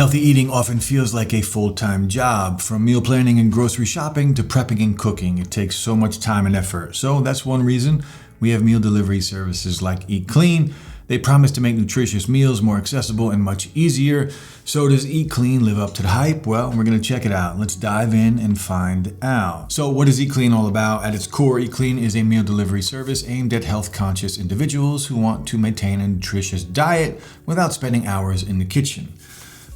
Healthy eating often feels like a full-time job. From meal planning and grocery shopping to prepping and cooking, it takes so much time and effort. So that's one reason we have meal delivery services like EatClean. They promise to make nutritious meals more accessible and much easier. So does EatClean live up to the hype? Well, we're going to check it out. Let's dive in and find out. So what is EatClean all about? At its core, EatClean is a meal delivery service aimed at health-conscious individuals who want to maintain a nutritious diet without spending hours in the kitchen.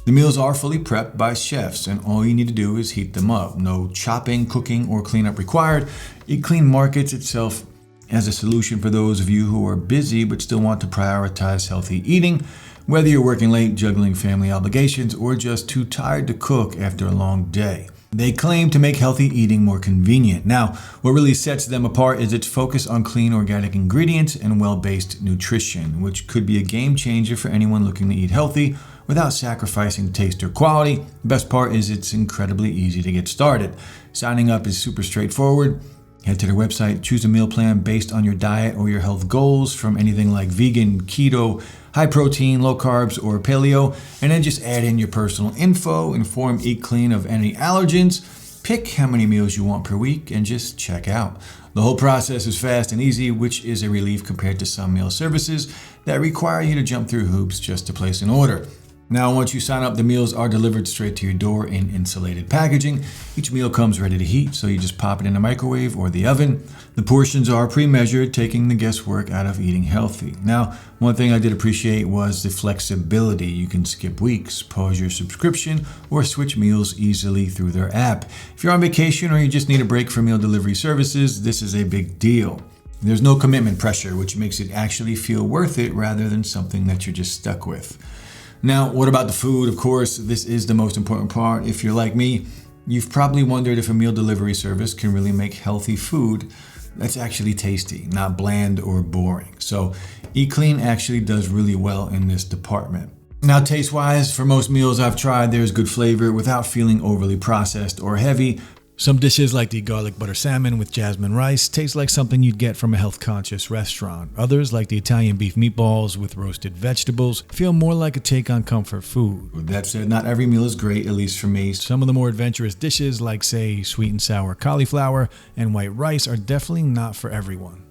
The meals are fully prepped by chefs, and all you need to do is heat them up. No chopping, cooking, or cleanup required. EatClean markets itself as a solution for those of you who are busy but still want to prioritize healthy eating, whether you're working late, juggling family obligations, or just too tired to cook after a long day. They claim to make healthy eating more convenient. Now, what really sets them apart is its focus on clean organic ingredients and well-based nutrition, which could be a game changer for anyone looking to eat healthy without sacrificing taste or quality. The best part is it's incredibly easy to get started. Signing up is super straightforward. Head to their website, choose a meal plan based on your diet or your health goals, from anything like vegan, keto, high protein, low carbs, or paleo, and then just add in your personal info, inform EatClean of any allergens, pick how many meals you want per week, and just check out. The whole process is fast and easy, which is a relief compared to some meal services that require you to jump through hoops just to place an order. Now, once you sign up, the meals are delivered straight to your door in insulated packaging. Each meal comes ready to heat, so you just pop it in the microwave or the oven. The portions are pre-measured, taking the guesswork out of eating healthy. Now, one thing I did appreciate was the flexibility. You can skip weeks, pause your subscription, or switch meals easily through their app. If you're on vacation or you just need a break from meal delivery services, this is a big deal. There's no commitment pressure, which makes it actually feel worth it rather than something that you're just stuck with. Now, what about the food? Of course, this is the most important part. If you're like me, you've probably wondered if a meal delivery service can really make healthy food that's actually tasty, not bland or boring. So EatClean actually does really well in this department. Now, taste-wise, for most meals I've tried, there's good flavor without feeling overly processed or heavy. Some dishes like the garlic butter salmon with jasmine rice taste like something you'd get from a health-conscious restaurant. Others, like the Italian beef meatballs with roasted vegetables, feel more like a take on comfort food. With that said, not every meal is great, at least for me. Some of the more adventurous dishes, like say sweet and sour cauliflower and white rice, are definitely not for everyone.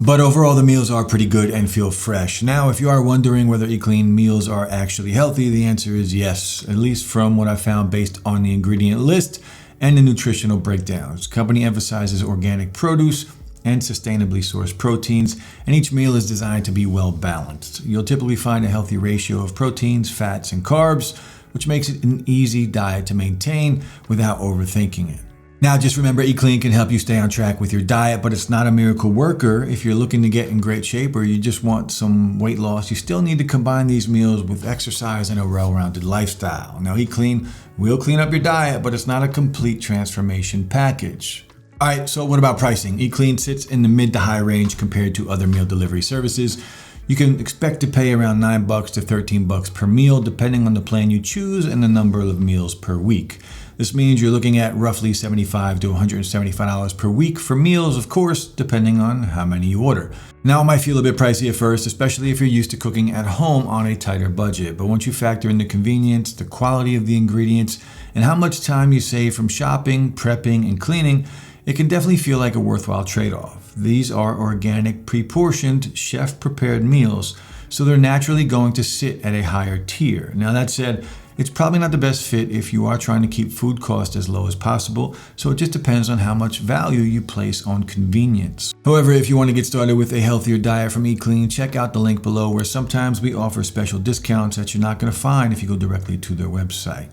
But overall, the meals are pretty good and feel fresh. Now, if you are wondering whether EatClean meals are actually healthy, the answer is yes, at least from what I found based on the ingredient list and the nutritional breakdowns. The company emphasizes organic produce and sustainably sourced proteins, and each meal is designed to be well balanced. You'll typically find a healthy ratio of proteins, fats, and carbs, which makes it an easy diet to maintain without overthinking it. Now, just remember, EatClean can help you stay on track with your diet, but it's not a miracle worker. If you're looking to get in great shape or you just want some weight loss, you still need to combine these meals with exercise and a well-rounded lifestyle. Now, EatClean will clean up your diet, but it's not a complete transformation package. All right, so what about pricing? EatClean sits in the mid to high range compared to other meal delivery services. You can expect to pay around $9 to $13 per meal, depending on the plan you choose and the number of meals per week. This means you're looking at roughly $75 to $175 per week for meals, of course, depending on how many you order. Now, it might feel a bit pricey at first, especially if you're used to cooking at home on a tighter budget. But once you factor in the convenience, the quality of the ingredients, and how much time you save from shopping, prepping, and cleaning, it can definitely feel like a worthwhile trade-off. These are organic, pre-portioned, chef-prepared meals, so they're naturally going to sit at a higher tier. Now, that said, it's probably not the best fit if you are trying to keep food costs as low as possible, so it just depends on how much value you place on convenience. However, if you want to get started with a healthier diet from EatClean, check out the link below, where sometimes we offer special discounts that you're not going to find if you go directly to their website.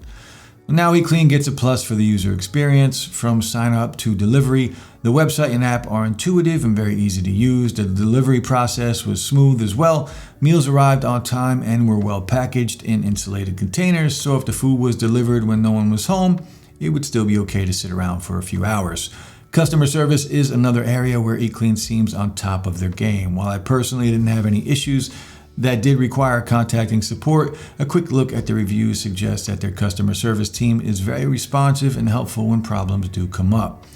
Now, EatClean gets a plus for the user experience. From sign up to delivery, the website and app are intuitive and very easy to use. The delivery process was smooth as well. Meals arrived on time and were well packaged in insulated containers, so if the food was delivered when no one was home, it would still be okay to sit around for a few hours. Customer service is another area where EatClean seems on top of their game. While I personally didn't have any issues that did require contacting support, a quick look at the reviews suggests that their customer service team is very responsive and helpful when problems do come up.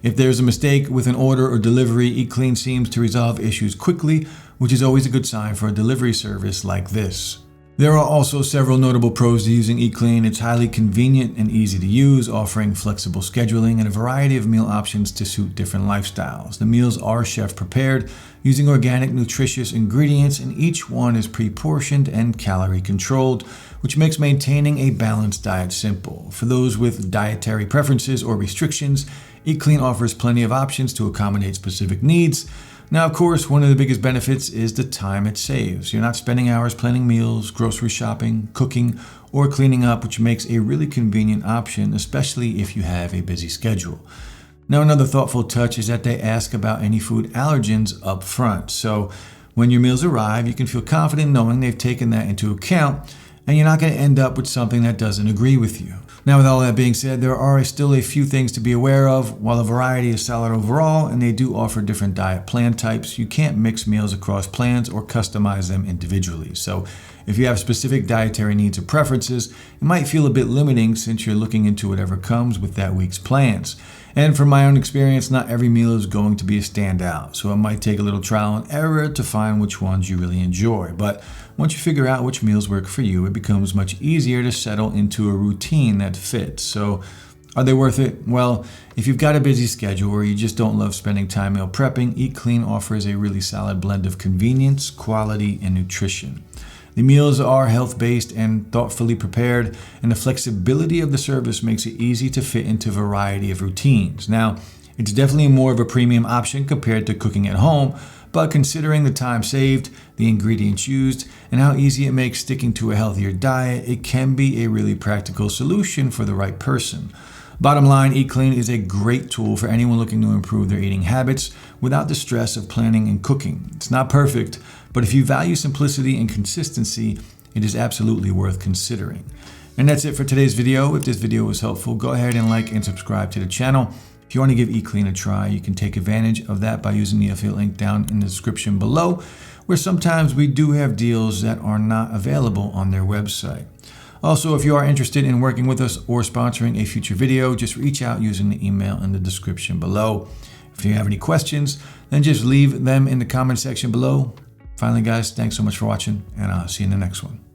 If there's a mistake with an order or delivery, EatClean seems to resolve issues quickly, which is always a good sign for a delivery service like this. There are also several notable pros to using EatClean. It's highly convenient and easy to use, offering flexible scheduling and a variety of meal options to suit different lifestyles. The meals are chef prepared using organic, nutritious ingredients, and each one is pre-portioned and calorie controlled, which makes maintaining a balanced diet simple. For those with dietary preferences or restrictions, EatClean offers plenty of options to accommodate specific needs. Now, of course, one of the biggest benefits is the time it saves. You're not spending hours planning meals, grocery shopping, cooking, or cleaning up, which makes a really convenient option, especially if you have a busy schedule. Now, another thoughtful touch is that they ask about any food allergens up front. So when your meals arrive, you can feel confident knowing they've taken that into account, and you're not going to end up with something that doesn't agree with you. Now, with all that being said, there are still a few things to be aware of. While the variety is solid overall, and they do offer different diet plan types, you can't mix meals across plans or customize them individually. So if you have specific dietary needs or preferences, it might feel a bit limiting since you're looking into whatever comes with that week's plans. And from my own experience, not every meal is going to be a standout, so it might take a little trial and error to find which ones you really enjoy. But once you figure out which meals work for you, it becomes much easier to settle into a routine that fits. So are they worth it? Well, if you've got a busy schedule or you just don't love spending time meal prepping, EatClean offers a really solid blend of convenience, quality, and nutrition. The meals are health-based and thoughtfully prepared, and the flexibility of the service makes it easy to fit into a variety of routines. Now, it's definitely more of a premium option compared to cooking at home, but considering the time saved, the ingredients used, and how easy it makes sticking to a healthier diet, it can be a really practical solution for the right person. Bottom line, EatClean is a great tool for anyone looking to improve their eating habits without the stress of planning and cooking. It's not perfect, but if you value simplicity and consistency, it is absolutely worth considering. And that's it for today's video. If this video was helpful, go ahead and like and subscribe to the channel. If you want to give EatClean a try, you can take advantage of that by using the affiliate link down in the description below, where sometimes we do have deals that are not available on their website. Also, if you are interested in working with us or sponsoring a future video, just reach out using the email in the description below. If you have any questions, then just leave them in the comment section below. Finally, guys, thanks so much for watching, and I'll see you in the next one.